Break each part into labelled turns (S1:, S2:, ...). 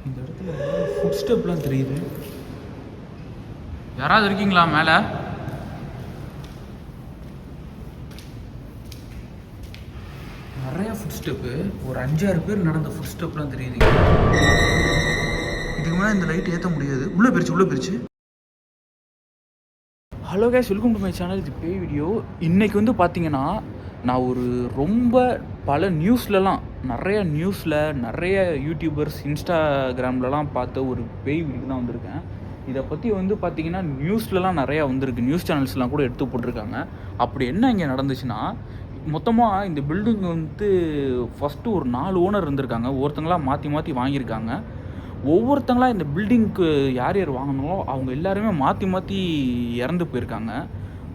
S1: இந்த இடத்துல ஃபுட் ஸ்டெப்லாம் தெரியுது. யாராவது இருக்கீங்களா மேலே? நிறையா ஃபுட் ஸ்டெப்பு, ஒரு 5-6 பேர் நடந்த ஃபுட் ஸ்டெப்லாம் தெரியுது. இதுக்கு மேலே இந்த லைட் ஏற்ற முடியாது. உள்ளே போயிடுச்சு. Hello case, welcome to my channel. இது பேய் வீடியோ. இன்றைக்கி வந்து பார்த்தீங்கன்னா, நான் ஒரு ரொம்ப பல நிறைய நிறைய யூடியூபர்ஸ் இன்ஸ்டாகிராம்லலாம் பார்த்த ஒரு பேய் வீடியோக்கு தான் வந்திருக்கேன். இதை பற்றி வந்து பார்த்தீங்கன்னா நியூஸ்லலாம் நிறையா வந்திருக்கு. நியூஸ் சேனல்ஸ்லாம் கூட எடுத்து போட்டிருக்காங்க. அப்படி என்ன இங்கே நடந்துச்சுன்னா, மொத்தமாக இந்த பில்டிங் வந்து ஃபஸ்ட்டு ஒரு 4 ஓனர் இருந்திருக்காங்க. ஒவ்வொருத்தங்களாம் மாற்றி வாங்கியிருக்காங்க. ஒவ்வொருத்தங்களாம் இந்த பில்டிங்க்கு யார் வாங்கினாங்களோ அவங்க எல்லாருமே மாற்றி இறந்து போயிருக்காங்க.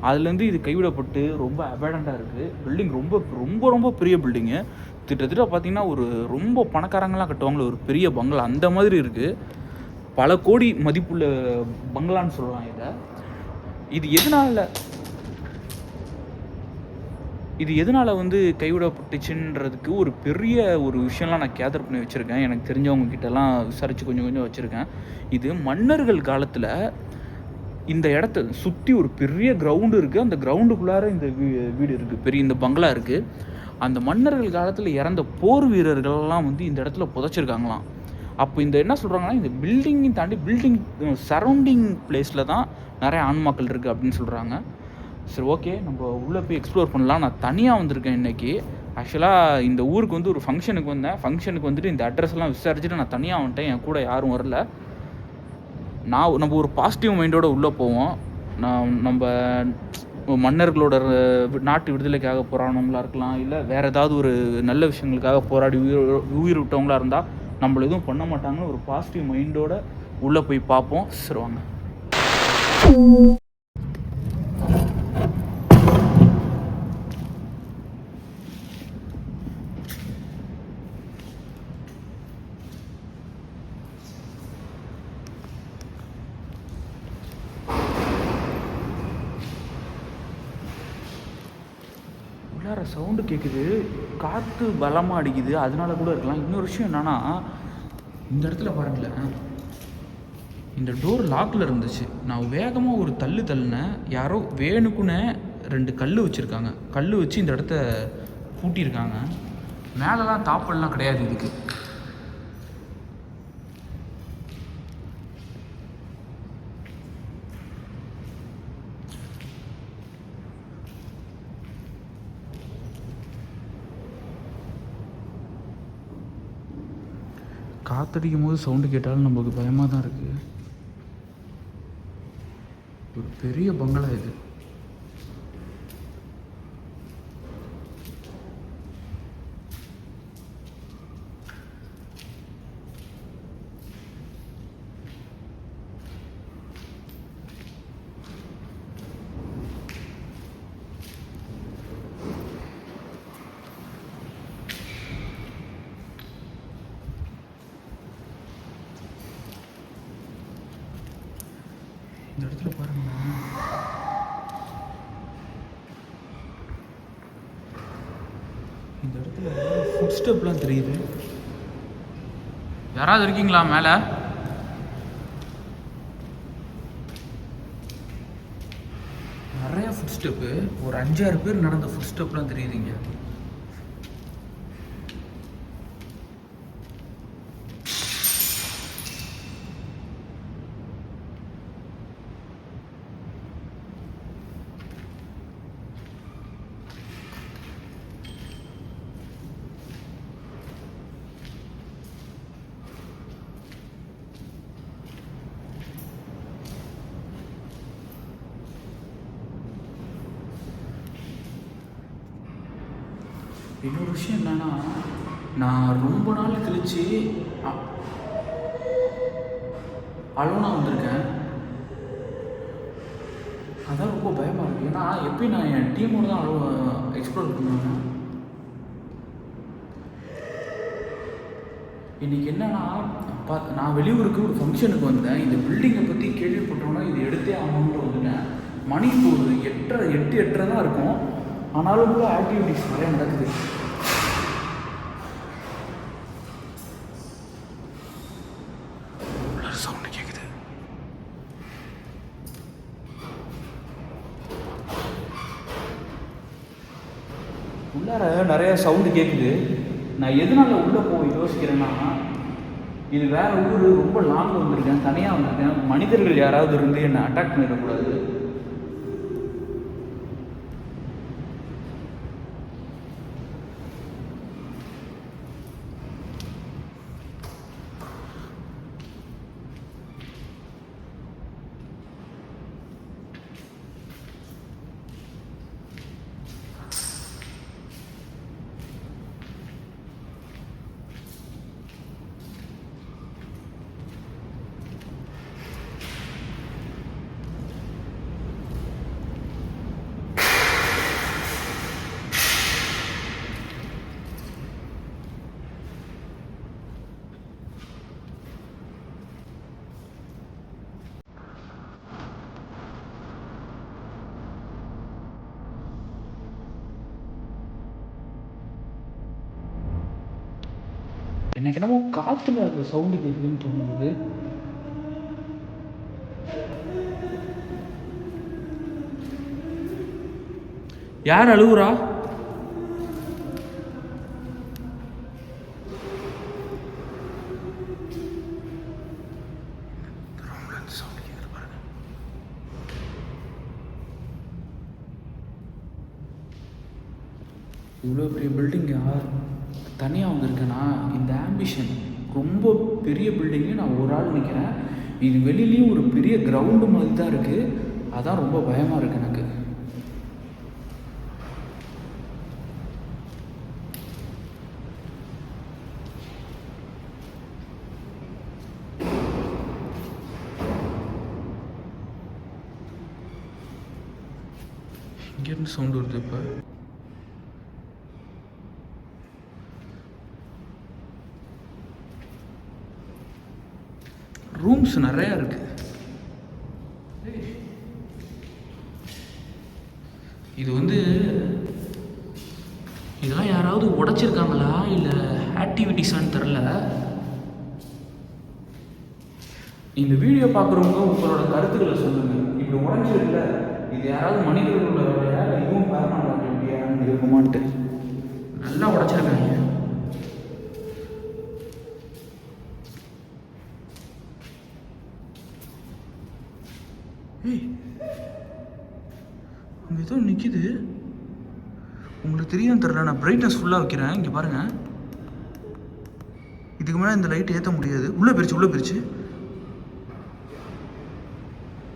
S1: அதுலேருந்து இது கைவிடப்பட்டு ரொம்ப அபேண்டண்டாக இருக்குது. பில்டிங் ரொம்ப ரொம்ப ரொம்ப பெரிய பில்டிங்கு. கிட்டத்தட்ட பார்த்திங்கன்னா ஒரு ரொம்ப பணக்காரங்களாம் கட்டுவாங்களே ஒரு பெரிய பங்களா, அந்த மாதிரி இருக்குது. பல கோடி மதிப்புள்ள பங்களான்னு சொல்லலாம் இதை. இது எதனால் வந்து கைவிடப்பட்டுச்சுன்றதுக்கு ஒரு பெரிய ஒரு விஷயம்லாம் நான் கேதர் பண்ணி வச்சுருக்கேன். எனக்கு தெரிஞ்சவங்க கிட்டலாம் விசாரித்து கொஞ்சம் வச்சுருக்கேன். இது மன்னர்கள் காலத்தில் இந்த இடத்த சுற்றி ஒரு பெரிய கிரவுண்டு இருக்குது. அந்த கிரவுண்டுக்குள்ளார இந்த வீடு இருக்குது, பெரிய இந்த பங்களா இருக்குது. அந்த மன்னர்கள் காலத்தில் இறந்த போர் வீரர்கள்லாம் வந்து இந்த இடத்துல புதைச்சிருக்காங்களாம். அப்போ இந்த என்ன சொல்கிறாங்கன்னா, இந்த பில்டிங்கையும் தாண்டி பில்டிங் சரௌண்டிங் பிளேஸில் தான் நிறைய ஆன்மாக்கள் இருக்குது அப்படின்னு சொல்கிறாங்க. சரி, ஓகே, நம்ம உள்ளே போய் எக்ஸ்ப்ளோர் பண்ணலாம். நான் தனியாக வந்திருக்கேன் இன்றைக்கி. ஆக்சுவலாக இந்த ஊருக்கு வந்து ஒரு ஃபங்க்ஷனுக்கு வந்தேன். ஃபங்க்ஷனுக்கு வந்துட்டு இந்த அட்ரஸ்லாம் விசாரிச்சுட்டு நான் தனியாக வந்துட்டேன். என் கூட யாரும் வரல. நம்ம ஒரு பாசிட்டிவ் மைண்டோடு உள்ளே போவோம். நம்ம மன்னர்களோட நாட்டு விடுதலைக்காக போராடினவங்களாக இருக்கலாம், இல்லை வேறு ஏதாவது ஒரு நல்ல விஷயங்களுக்காக போராடி உயிர் விட்டவங்களாக இருந்தால் நம்மள எதுவும் பண்ண மாட்டாங்கன்னு ஒரு பாசிட்டிவ் மைண்டோடு உள்ளே போய் பார்ப்போம். சரி வாங்க. உள்ளார சவுண்டு கேட்குது, காற்று பலமாக அடிக்குது, அதனால கூட இருக்கலாம். இன்னொரு விஷயம் என்னென்னா, இந்த இடத்துல பாருங்களேன், இந்த டோர் லாக்கில் இருந்துச்சு. நான் வேகமாக ஒரு தள்ளினேன். யாரோ வேணுக்குன்னு 2 கல் வச்சுருக்காங்க. கல் வச்சு இந்த இடத்த பூட்டியிருக்காங்க. மேலெலாம் தாப்பல்லாம் கிடையாது இதுக்கு. காற்றடிக்கும் போது சவுண்டு கேட்டாலும் நம்மளுக்கு பயமாக தான் இருக்குது. ஒரு பெரிய பங்களா இது. இந்த இடத்துல பாருங்களா, இந்த இடத்துல ஃபுட் ஸ்டெப்லாம் தெரியுது. யாராவது இருக்கீங்களா மேலே? நிறைய ஃபுட் ஸ்டெப்பு, ஒரு 5-6 பேர் நடந்த ஃபுட் ஸ்டெப்லாம் தெரியுதுங்க. இன்னொரு விஷயம் என்னென்னா, நான் ரொம்ப நாள் கழித்து அலோனாக வந்திருக்கேன். அதான் ரொம்ப பயமாக இருக்குது. ஏன்னா எப்பயும் நான் என் டீமோடு தான் எக்ஸ்ப்ளோர் பண்ணுவேன். இன்றைக்கி என்னென்னா, நான் வெளியூருக்கு ஒரு ஃபங்க்ஷனுக்கு வந்தேன். இந்த பில்டிங்கை பற்றி கேள்விப்பட்டோன்னா இது எடுத்தே ஆகணும்னு வந்துட்டேன். மணி ஒரு 8:30 தான் இருக்கும். ஆனாலும் கூட ஆக்டிவிட்டிஸ் நிறையா நடக்குது. உள்ளார நிறையா சவுண்டு கேட்குது. நான் எதனால் உள்ளே போய் யோசிக்கிறேன்னா, இது வேறு ஊர், ரொம்ப லாங்கில் வந்திருக்கேன், தனியாக வந்திருக்கேன், மனிதர்கள் யாராவது இருந்து என்னை அட்டாக் பண்ணிடக்கூடாது. எனக்கு என்னமோ காற்றுல அந்த சவுண்டு கேட்குதுன்னு தோணுது. யார் அழுகுறா? இவ்வளோ பெரிய பில்டிங்கா தனியாக வந்திருக்கேன்னா, இந்த ஆம்பிஷன் ரொம்ப பெரிய பில்டிங்கு, நான் ஒரு ஆள் நிற்கிறேன். இது வெளியிலையும் ஒரு பெரிய கிரவுண்டு மாதிரி தான் இருக்குது. அதான் ரொம்ப பயமாக இருக்குது எனக்கு. இங்கேருந்து சவுண்டு வருது. இப்போ ரூம்ஸ் நிறையா இருக்குது. இது வந்து இதெல்லாம் யாராவது உடைச்சிருக்காங்களா இல்லை ஆக்டிவிட்டிஸான்னு தெரில. இந்த வீடியோ பார்க்குறவங்க உங்களோட கருத்துக்களை சொல்லுங்கள். இப்படி உடஞ்சிருக்குல்ல, இது யாராவது மனிதர்களோட வேலையா இல்லை இதுவும் பேரனாமல் ஆக்டிவிட்டியான்னு இருக்குமான்ட்டு. நல்லா உடைச்சிருக்காங்க. ஏய், அங்கே ஏதோ நிற்கிது. உங்களுக்கு தெரியும் தெரில, நான் பிரைட்னஸ் ஃபுல்லாக வைக்கிறேன். இங்கே பாருங்கள், இதுக்கு மேலே இந்த லைட் ஏற்ற முடியாது. உள்ளே பிரிச்சு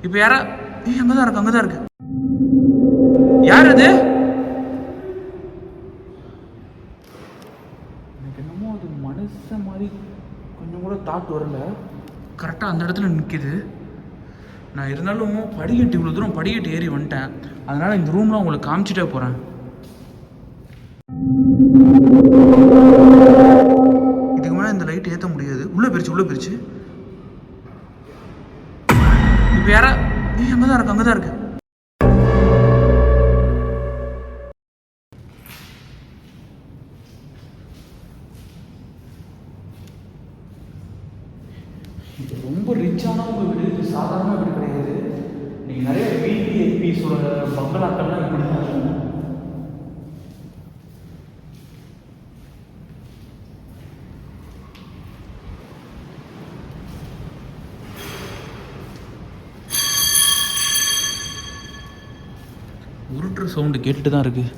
S1: இப்போ யாரா? ஏய், அங்கே தான் இருக்கு. யார் அது? எனக்கு என்னமோ அது மனுஷன் மாதிரி கொஞ்சம் கூட தாட் வரல. கரெக்டாக அந்த இடத்துல நிற்கிது. நான் இருந்தாலும் படிக்கட்டு, இவ்வளோ தூரம் படிக்கட்டு ஏறி வந்துட்டேன். அதனால் இந்த ரூம்லாம் உங்களுக்கு காமிச்சிட்டே போகிறேன். இதுக்கு மேலே இந்த லைட் ஏற்ற முடியாது. உள்ளே பிரிச்சு இப்போ யாரா? ஏய், அங்கே தான் இருக்கு. இது ரொம்ப ரிச்சானவங்க வீடு, இது சாதாரண வீடு கிடையாது. நீங்கள் நிறைய விஐபிஸோட பங்களாக்கள்லாம் இப்படி தான் இருக்கும். உருட்டுற சவுண்டு கேட்டு தான் இருக்குது.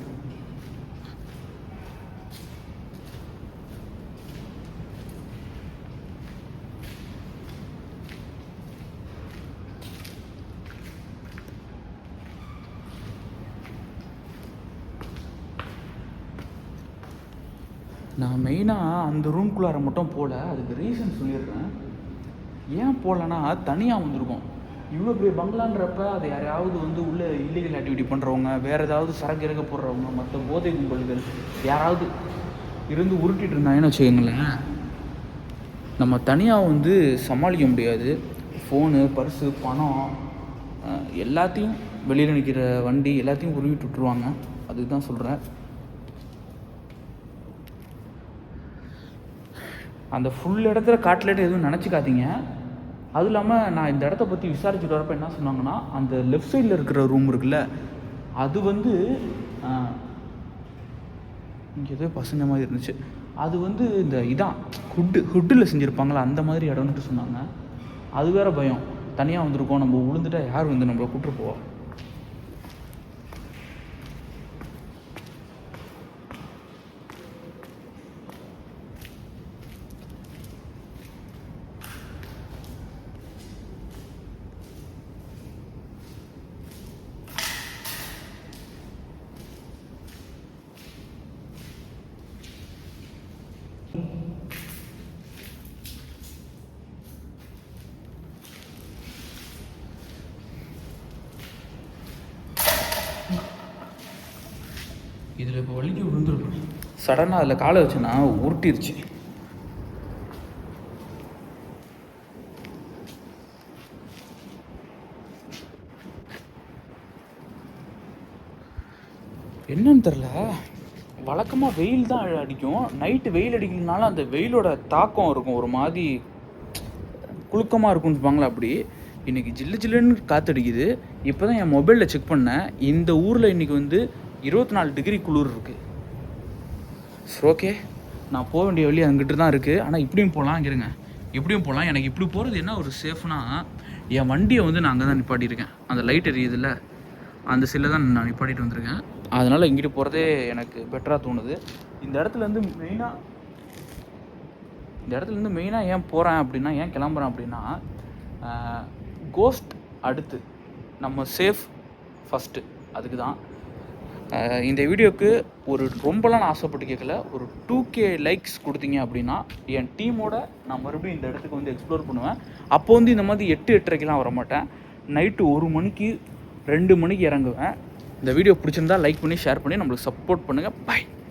S1: நான் மெயினாக அந்த ரூம்குள்ளார மட்டும் போகல. அதுக்கு ரீசன் சொல்லிடுறேன். ஏன் போகலன்னா, தனியாக வந்திருக்கோம். இவ்வளோ பெரிய பங்களான்றப்ப அது யாராவது வந்து உள்ள இல்லீகல் ஆக்டிவிட்டி பண்ணுறவங்க, வேறு ஏதாவது சரக்கு இறக்க போடுறவங்க, மற்ற போதை கும்பல்கள் யாராவது இருந்து உருட்டிகிட்டு இருந்தாங்கன்னு வச்சுக்கோங்களேன், நம்ம தனியாக வந்து சமாளிக்க முடியாது. ஃபோனு, பர்ஸு, பணம் எல்லாத்தையும், வெளியில் நிற்கிற வண்டி எல்லாத்தையும் உருவிட்டு விட்டுருவாங்க. அதுக்கு தான் சொல்கிறேன். அந்த ஃபுல் இடத்துல காட்லேட்டு எதுவும் நினச்சிக்காதீங்க. அதுவும் இல்லாமல் நான் இந்த இடத்த பற்றி விசாரிச்சுட்டு வரப்போ என்ன சொன்னாங்கன்னா, அந்த லெஃப்ட் சைடில் இருக்கிற ரூம் இருக்குல்ல, அது வந்து இங்கே ஏதோ பசங்க மாதிரி இருந்துச்சு. அது வந்து இந்த இதான் ஹுட்டில் செஞ்சுருப்பாங்களா அந்த மாதிரி இடம்னுட்டு சொன்னாங்க. அது வேறு பயம், தனியாக வந்திருக்கோம், நம்ம விழுந்துட்டா யார் வந்து நம்மளை கூப்பிட்டு போவா. இதில் இப்போ வலிக்கு விழுந்துருக்கும். சடனாக அதில் காலை வச்சுன்னா உருட்டிருச்சு. என்னன்னு தெரில, வழக்கமாக வெயில் தான் அடிக்கும். நைட்டு வெயில் அடிக்கலனால அந்த வெயிலோட தாக்கம் இருக்கும், ஒரு மாதிரி குளுக்கமாக இருக்கும்னு இருப்பாங்களா அப்படி. இன்றைக்கி ஜில்லுன்னு காற்றடிக்குது. இப்போ தான் என் மொபைலில் செக் பண்ணேன், இந்த ஊரில் இன்றைக்கி வந்து 24 டிகிரி குளிர் இருக்குது. சரி, ஓகே, நான் போக வேண்டிய வழி அங்கிட்டு தான் இருக்குது. ஆனால் இப்படியும் போகலாம், இருங்க, இப்படியும் போகலாம். எனக்கு இப்படி போகிறது என்ன ஒரு சேஃப்னா, என் வண்டியை வந்து நான் அங்கே தான் நிப்பாட்டியிருக்கேன். அந்த லைட் எரியுதில்ல, அந்த சில்லை தான் நான் நிப்பாட்டிட்டு வந்திருக்கேன். அதனால் இங்கிட்டு போகிறதே எனக்கு பெட்டராக தோணுது. இந்த இடத்துலேருந்து மெயினாக ஏன் போகிறேன் அப்படின்னா, ஏன் கிளம்புறேன் அப்படின்னா, கோஸ்ட் அடுத்து, நம்ம சேஃப் ஃபஸ்ட்டு, அதுக்கு தான். இந்த வீடியோவுக்கு ஒரு ரொம்பலாம் நான் ஆசைப்பட்டு கேட்கல, ஒரு 2K லைக்ஸ் கொடுத்தீங்க அப்படின்னா என் டீமோட நான் மறுபடியும் இந்த இடத்துக்கு வந்து எக்ஸ்ப்ளோர் பண்ணுவேன். அப்போ வந்து இந்த மாதிரி 8-8:30க்கெலாம் வர மாட்டேன். நைட்டு 1 மணிக்கு 2 மணிக்கு இறங்குவேன். இந்த வீடியோ பிடிச்சிருந்தா லைக் பண்ணி ஷேர் பண்ணி நம்மளுக்கு சப்போர்ட் பண்ணுங்கள். பாய்.